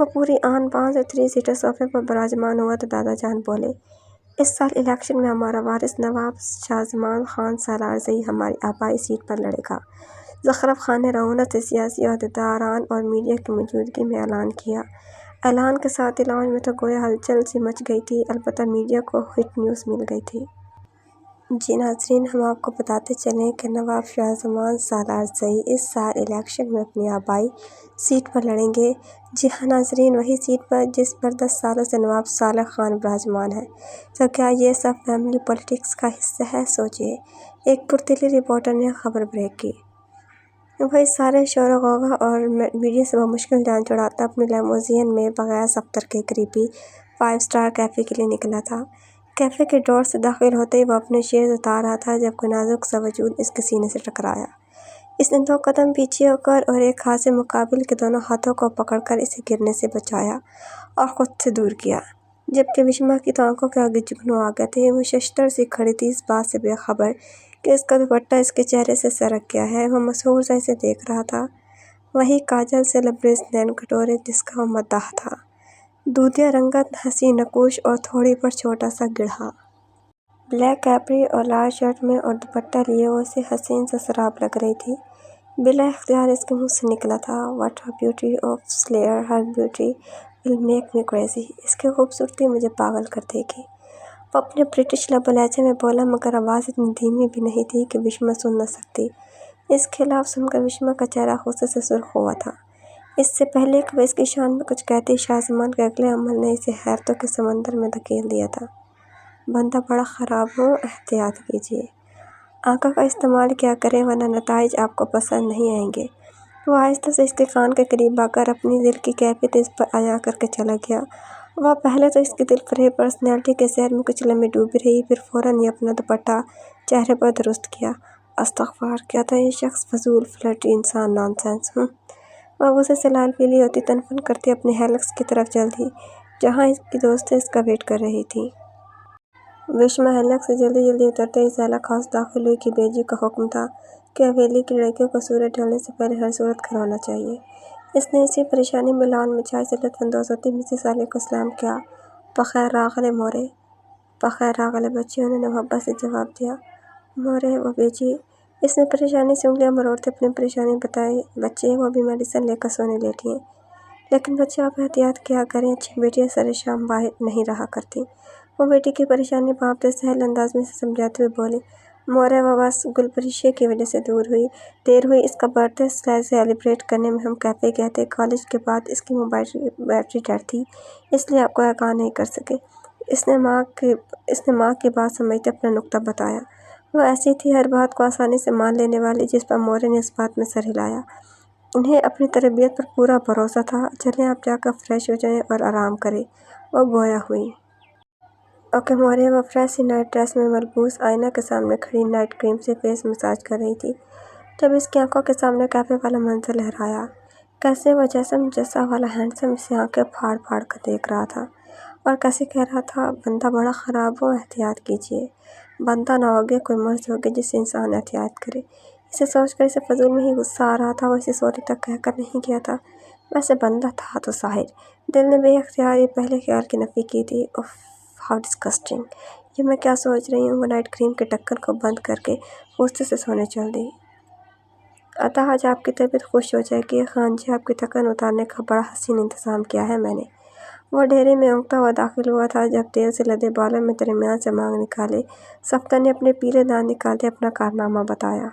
وہ پوری آن بان سے 3 سیٹر صوفے پر براجمان ہوا تو دادا جان بولے، اس سال الیکشن میں ہمارا وارث نواب شاہزمان خان سالارزئی ہماری آبائی سیٹ پر لڑے گا۔ زخرف خان نے رعونت سے سیاسی عہدیداران اور میڈیا کی موجودگی میں اعلان کیا۔ اعلان کے ساتھ ہی لاؤنج میں تو گویا ہلچل سی مچ گئی تھی، البتہ میڈیا کو ہٹ نیوز مل گئی تھی۔ جی ناظرین، ہم آپ کو بتاتے چلیں کہ نواب شاہزمان سالارزئی اس سال الیکشن میں اپنی آبائی سیٹ پر لڑیں گے۔ جی ہاں ناظرین، وہی سیٹ پر جس پر 10 سالوں سے نواب صالح خان براجمان ہے۔ تو کیا یہ سب فیملی پولیٹکس کا حصہ ہے؟ سوچئے۔ ایک پرتیلی رپورٹر نے خبر بریک کی۔ وہی سارے شور و غوغا اور میڈیا سے بمشکل جان چھڑاتا اپنے لیموزین میں بغیر دفتر کے قریبی 5 اسٹار کیفے کے لیے نکلا تھا۔ کیفے کے ڈور سے داخل ہوتے ہی وہ اپنے شیز اتار رہا تھا جب کوئی نازک سا وجود اس کے سینے سے ٹکرایا۔ اس نے 2 قدم پیچھے ہو کر اور ایک ہاتھ سے مقابل کے دونوں ہاتھوں کو پکڑ کر اسے گرنے سے بچایا اور خود سے دور کیا، جبکہ وشما کی تو آنکھوں کے آگے جگنو آ گئے تھے۔ وہ ششدر سی کھڑی تھی، اس بات سے بے خبر کہ اس کا دوپٹہ اس کے چہرے سے سرک گیا ہے۔ وہ مسحور سا اسے دیکھ رہا تھا، وہی کاجل سے لبریز نین کٹورے جس کا وہ مداح تھا، دودھیا رنگت، حسین نقوش اور تھوڑی پر چھوٹا سا گڑھا۔ بلیک کیپری اور لال شرٹ میں اور دوپٹہ لیے وہ اسے حسین سا سراب لگ رہی تھی۔ بلا اختیار اس کے منہ سے نکلا تھا، "what a beauty of slayer, ہر beauty will make me crazy". اس کی خوبصورتی مجھے پاگل کر دے گی، وہ اپنے برٹش لب و لہجے میں بولا، مگر آواز اتنی دھیمی بھی نہیں تھی کہ وشما سن نہ سکتی۔ اس کے خلاف سن کر وشما کا چہرہ غصے سے سرخ ہوا تھا۔ اس سے پہلے کہ وہ اس کی شان میں کچھ کہتی، شاہزمان کے اگلے عمل نے اسے حیرتوں کے سمندر میں دھکیل دیا تھا۔ "بندہ بڑا خراب ہوں، احتیاط کیجئے۔ آنکھوں کا استعمال کیا کریں ورنہ نتائج آپ کو پسند نہیں آئیں گے"۔ وہ آہستہ سے اس کے کان کے قریب آ کر اپنی دل کی کیفیت اس پر عیاں کر کے چلا گیا۔ وہ پہلے تو اس کی دل فریب پرسنالٹی کے سحر میں کچھ لمحے ڈوبی رہی، پھر فوراً ہی اپنا دوپٹہ چہرے پر درست کیا۔ استغفار، کیا تھا یہ شخص، فضول فلرٹی انسان، نان سینس۔ وہ غصے سے لال پیلی ہوتی تن پن کرتی اپنی ہیلکس کی طرف چل دی، جہاں اس کی دوستیں اس کا ویٹ کر رہی تھیں۔ وشما ہیلکس سے جلدی جلدی اترتے ہی سیلک ہاؤس داخل ہوئی کہ بیجی کا حکم تھا کہ حویلی کی لڑکیوں کو سورج ڈھلنے سے پہلے ہر صورت گھر ہونا چاہیے۔ اس نے اسی پریشانی میں لان میں چائے سے لطف اندوز ہوتی مسز صالح کو سلام کیا۔ "بخیر راغلے مورے"۔ "بخیر راغلے بچے"، انہوں نے محبت سے جواب دیا۔ "مورے"، وہ بیجی۔ اس نے پریشانی سے انگلیاں مروڑتے اپنی پریشانی بتائی۔ "بچے"، وہ بھی میڈیسن لے کر سونے لیٹی ہیں۔ "لیکن بچے آپ احتیاط کیا کریں، اچھی بیٹیاں سر شام باہر نہیں رہا کرتی"۔ وہ بیٹی کی پریشانی بھانپتے سہل انداز میں اسے سمجھاتے ہوئے بولی، "مورے، وہ بس گلپریشے کی وجہ سے دیر ہوئی، اس کا برتھ ڈے سیلیبریٹ کرنے میں ہم کیفے گئے تھے، کالج کے بعد اس کی موبائل بیٹری ڈیڈ تھی، اس لیے آپ کو آگاہ نہیں کر سکے"۔ اس نے ماں کی بات سمجھتے اپنا نکتہ بتایا۔ وہ ایسی تھی ہر بات کو آسانی سے مان لینے والی، جس پر مورے نے اس بات میں سر ہلایا۔ انہیں اپنی تربیت پر پورا بھروسہ تھا۔ "چلیں آپ جا کر فریش ہو جائیں اور آرام کریں"، وہ گویا ہوئی۔ "اوکے مورے"۔ وہ فریش سی نائٹ ڈریس میں ملبوس آئینہ کے سامنے کھڑی نائٹ کریم سے فیس مساج کر رہی تھی، جب اس کی آنکھوں کے سامنے کیفے والا منظر لہرایا۔ کیسے وہ جیسا مجسہ والا ہینڈسم اسے آنکھیں پھاڑ پھاڑ کر دیکھ رہا تھا اور کیسے کہہ رہا تھا، "بندہ بڑا خراب ہوں، احتیاط کیجئے"۔ بندہ نہ ہوگے، کوئی مرض ہوگی جس سے انسان احتیاط کرے۔ اسے سوچ کر اسے فضول میں ہی غصہ آ رہا تھا۔ وہ اسے سوری تک کہہ کر نہیں گیا تھا، ویسے بندہ تھا تو ظاہر۔ دل نے بے اختیار ہی پہلے خیال کی نفی کی تھی، "اف، ہاؤ ڈسگسٹنگ، یہ میں کیا سوچ رہی ہوں"۔ وہ نائٹ کریم کے ڈھکن کو بند کر کے غصے سے سونے چل دی۔ "عطا، آج آپ کی طبیعت خوش ہو جائے گی"۔ "خان جی، آپ کی تھکن اتارنے کا بڑا حسین انتظام کیا ہے میں نے"۔ وہ ڈھیرے میں اونگتا ہوا داخل ہوا تھا جب تیل سے لدے بالوں میں درمیان سے مانگ نکالے صفدر نے اپنے پیلے دانت نکالتے اپنا کارنامہ بتایا۔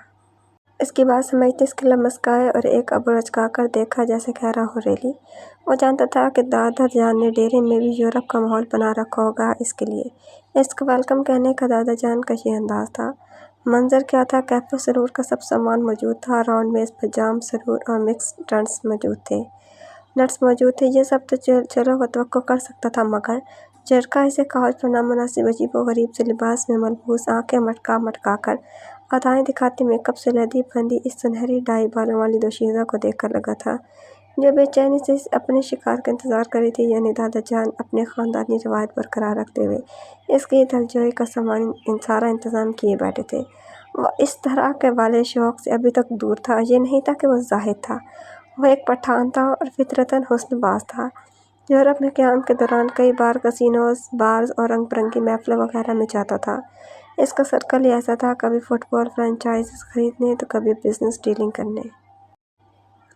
اس کی بات سمجھتے اس کے لب مسکائے اور ایک ابرو اچکا کر دیکھا جیسے کہہ رہا ہو، "ریلی"۔ وہ جانتا تھا کہ دادا جان نے ڈیرے میں بھی یورپ کا ماحول بنا رکھا ہوگا اس کے لیے۔ اس کا ویلکم کہنے کا دادا جان کا یہ انداز تھا۔ منظر کیا تھا، کیفے سرور کا سب سامان موجود تھا، راؤنڈ میز پر جام، سرور اور مکسڈ نٹس موجود تھے۔ یہ سب تو چلو وہ توقع کر سکتا تھا، مگر جرکا اسے کاؤچ پر نامناسب عجیب و غریب سے لباس میں ملبوس، آنکھیں مٹکا مٹکا کر ادائیں دکھاتی میک اپ سے لدی بندھی اس سنہری ڈائی بالوں والی دوشیزہ کو دیکھ کر لگا تھا، جو بے چینی سے اپنے شکار کا انتظار کر رہی تھی، یعنی دادا جان اپنے خاندانی روایت برقرار رکھتے ہوئے اس کی دلجوئی کا سارا انتظام کیے بیٹھے تھے۔ وہ اس طرح کے والے شوق سے ابھی تک دور تھا۔ یہ نہیں تھا کہ وہ زاہد تھا، وہ ایک پٹھان تھا اور فطرتاً حسن باز تھا۔ یورپ میں قیام کے دوران کئی بار کسینوز، بارز اور رنگ برنگی محفلوں وغیرہ میں جاتا تھا۔ اس کا سرکل ہی ایسا تھا، کبھی فٹ بال فرنچائزز خریدنے تو کبھی بزنس ڈیلنگ کرنے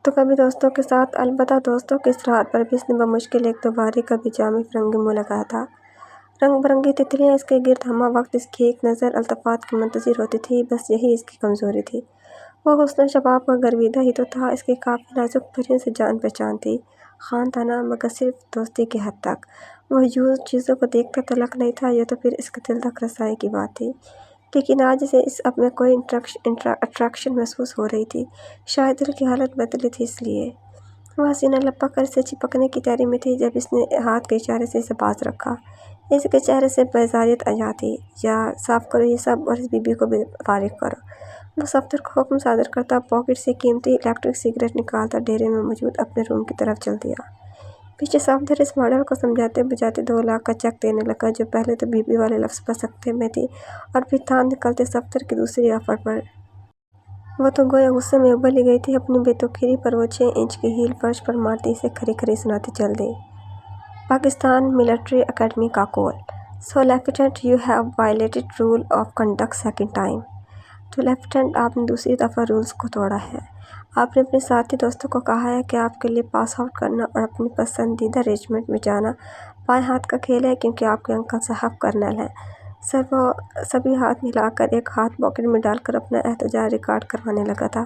تو کبھی دوستوں کے ساتھ، البتہ دوستوں کی استراحت پر بھی اس نے بمشکل ایک دو باری کبھی جامع فرنگی منہ لگایا تھا۔ رنگ برنگی تتلیاں اس کے گرد ہمہ وقت اس کی ایک نظر التفات کی منتظر ہوتی تھی، بس یہی اس کی کمزوری تھی۔ وہ حسن و شباب کا گرویدہ ہی تو تھا، اس کی کافی نازک پریوں سے جان پہچان تھی، خاندانہ مگر صرف دوستی کی حد تک۔ وہ یوں چیزوں کو دیکھ کر تلق نہیں تھا، یہ تو پھر اس کے دل تک رسائی کی بات تھی۔ لیکن آج اسے اس اب میں کوئی اٹریکشن محسوس ہو رہی تھی، شاید دل کی حالت بدلی تھی اس لیے۔ وہ حسینہ لپک کر اسے چپکنے کی تیاری میں تھی جب اس نے ہاتھ کے اشارے سے اسے باز رکھا۔ اس کے چہرے سے بیزاریت آ جاتی، یار صاف کرو یہ سب اور اس بی بی کو بھی فارغ کرو۔ وہ صفدر کو حکم صادر کرتا، پاکٹ سے قیمتی الیکٹرک سگریٹ نکالتا ڈیرے میں موجود اپنے روم کی طرف چل دیا۔ پیچھے صفدر اس ماڈل کو سمجھاتے بجھاتے 2 لاکھ کا چیک دینے لگا، جو پہلے تو بی بی والے لفظ پر سکتے میں تھی اور پھر تان نکلتے صفدر کی دوسری آفر پر۔ وہ تو گویا غصے میں ابل ہی گئی تھی، اپنی بے تخیری پر وہ 6 انچ کی ہیل فرش پر مارتی اسے کھری کھری سناتی چل دی۔ پاکستان ملٹری اکیڈمی کا کال۔ So lieutenant, you have violated rule of conduct second time. تو لیفٹیننٹ، آپ نے دوسری دفعہ رولز کو توڑا ہے۔ آپ نے اپنے ساتھی دوستوں کو کہا ہے کہ آپ کے لیے پاس آؤٹ کرنا اور اپنی پسندیدہ ریجمنٹ میں جانا بائیں ہاتھ کا کھیل ہے، کیونکہ آپ کے انکل صاحب کرنل ہیں۔ وہ سبھی ہاتھ ملا کر ایک ہاتھ پاکٹ میں ڈال کر اپنا احتجاج ریکارڈ کروانے لگا تھا۔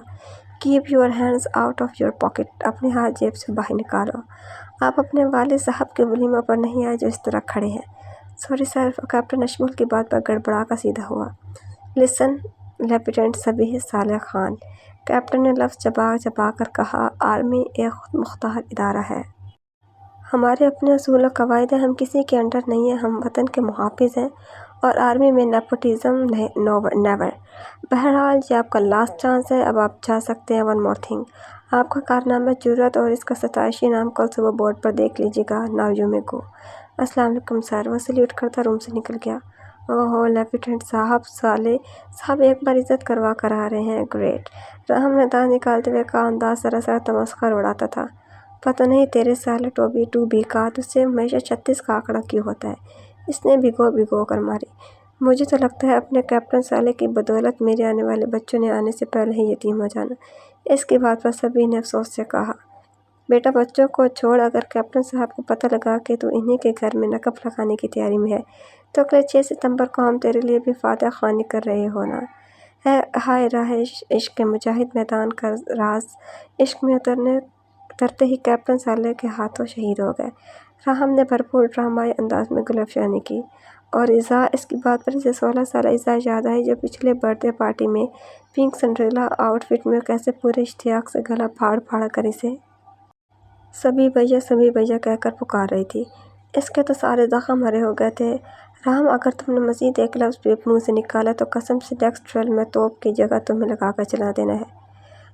Keep your hands out of your pocket, اپنے ہاتھ جیب سے باہر نکالو۔ آپ اپنے والد صاحب کے ولیمہ پر نہیں آئے جو اس طرح کھڑے ہیں۔ سوری سر، کیپٹن اشمول کی بات پر گڑبڑا کر سیدھا ہوا۔ لسن لیفٹیننٹ صبیح صالح خان، کیپٹن نے لفظ چبا چبا کر کہا، آرمی ایک خود مختار ادارہ ہے۔ ہمارے اپنے اصول و قواعد ہیں، ہم کسی کے انڈر نہیں ہیں، ہم وطن کے محافظ ہیں اور آرمی میں نیپوٹزم نیور۔ بہرحال یہ آپ کا لاسٹ چانس ہے، اب آپ جا سکتے ہیں۔ ون مور تھنگ، آپ کا کارنامہ جرأت اور اس کا ستائشی نام کل صبح بورڈ پر دیکھ لیجیے گا۔ ناؤ یو مے گو۔ السلام علیکم سر، وہ سلیوٹ کرتا روم سے نکل گیا۔ اوہو لیفٹیننٹ صاحب، صالح صاحب ایک بار عزت کروا کر آ رہے ہیں، گریٹ۔ راہم نے دانت نکالتے ہوئے کہا، انداز سراسر تمسخر اڑاتا تھا۔ پتہ نہیں تیرے سالے ٹوبی 2B کا تجھ سے ہمیشہ 36 کا آنکڑا کیوں ہوتا ہے؟ اس نے بھگو کر ماری۔ مجھے تو لگتا ہے اپنے کیپٹن صالح کی بدولت میرے آنے والے بچوں نے آنے سے پہلے ہی یتیم ہو جانا۔ اس کی بات پر سبھی نے افسوس سے کہا، بیٹا بچوں کو چھوڑ، اگر کیپٹن صاحب کو پتہ لگا کہ تو انہی کے گھر میں نقب لگانے کی تیاری میں ہے تو اگلے 6 ستمبر کو ہم تیرے لیے بھی فاتح خوانی کر رہے ہونا ہے۔ ہائے راہ عشق کے مجاہد، میدان کا راز عشق میں اترتے ہی کیپٹن صالح کے ہاتھوں شہید ہو گئے۔ راہم نے بھرپور ڈرامائی انداز میں گل افشانی کی، اور اس کی بات پر اسے 16 سالہ ایزا یاد آئی جو پچھلے برتھ ڈے پارٹی میں پنک سنڈریلا آؤٹ فٹ میں کیسے پورے اشتیاق سے گلا پھاڑ پھاڑ کر اسے سبھی بھیا کہہ کر پکار رہی تھی۔ اس کے تو سارے زخم ہرے ہو گئے تھے۔ راہم، اگر تم نے مزید ایک لفظ بھی منہ سے نکالا تو قسم سے نیکسٹ ڈرل میں توپ کی جگہ تمہیں لگا کر چلا دینا ہے۔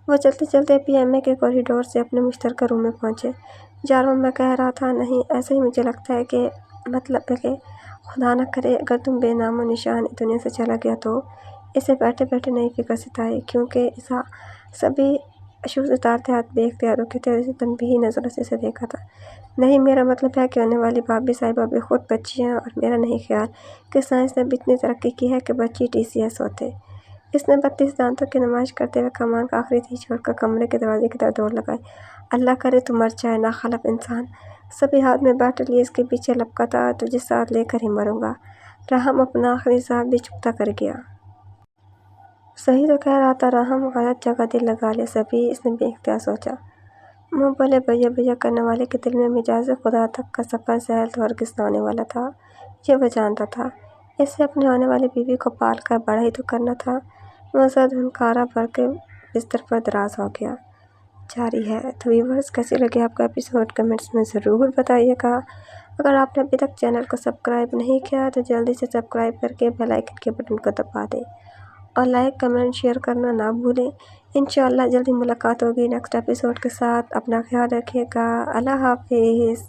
وہ چلتے چلتے PMA کے کوریڈور سے اپنے مشترکہ روم میں پہنچے۔ جارو، میں کہہ رہا تھا، نہیں ایسا ہی مجھے لگتا ہے کہ مطلب ہے کہ خدا نہ کرے اگر تم بے نام و نشان دنیا سے چلا گیا تو۔ اسے بیٹھے بیٹھے نئی فکر ستائی، کیونکہ سبھی شوز اتارتے ہاتھ بے اختیار رکے تھے اور اسے تنبیہی نظروں سے اسے دیکھا تھا۔ نہیں، میرا مطلب ہے کہ ہونے والی بھابھی صاحبہ بھی خود بچی ہیں، اور میرا نہیں خیال کہ سائنس نے بھی اتنی ترقی کی ہے کہ بچی TCS ہوتے۔ اس نے 32 دانتوں کی نمائش کرتے ہوئے کمان کا آخری تیر چھوڑ کر کمرے کے دروازے کی طرف دوڑ لگائی۔ اللہ کرے تو مر جائے، ناخلف انسان! سبھی ہاتھ میں بیٹل لیے اس کے پیچھے لپکا تھا، تجھے ساتھ لے کر ہی مروں گا۔ راہم اپنا آخری سانس بھی چکتا کر گیا۔ صحیح تو کہہ رہا تھا راہم، غلط جگہ دل لگا لے سبھی، اس نے بے اختیار سوچا۔ منہ بولے بھیا کرنے والے کے دل میں مجاز خدا تک کا سفر سہل تو ہرگز نہ ہونے والا تھا، یہ وہ جانتا تھا۔ اسے اپنے ہونے والی بیوی کو پال کر بڑا ہی تو کرنا تھا۔ وہ زرد ہنکارا بھر کے بستر پر دراز ہو گیا۔ جاری ہے۔ تو ویورز، کیسے لگے آپ کا ایپیسوڈ؟ کمنٹس میں ضرور بتائیے گا۔ اگر آپ نے ابھی تک چینل کو سبسکرائب نہیں کیا تو جلدی سے سبسکرائب کر کے بیل آئیکن کے بٹن کو دبا دیں اور لائک، کمنٹ، شیئر کرنا نہ بھولیں۔ انشاءاللہ جلدی ملاقات ہوگی نیکسٹ ایپیسوڈ کے ساتھ۔ اپنا خیال رکھیے گا۔ اللہ حافظ۔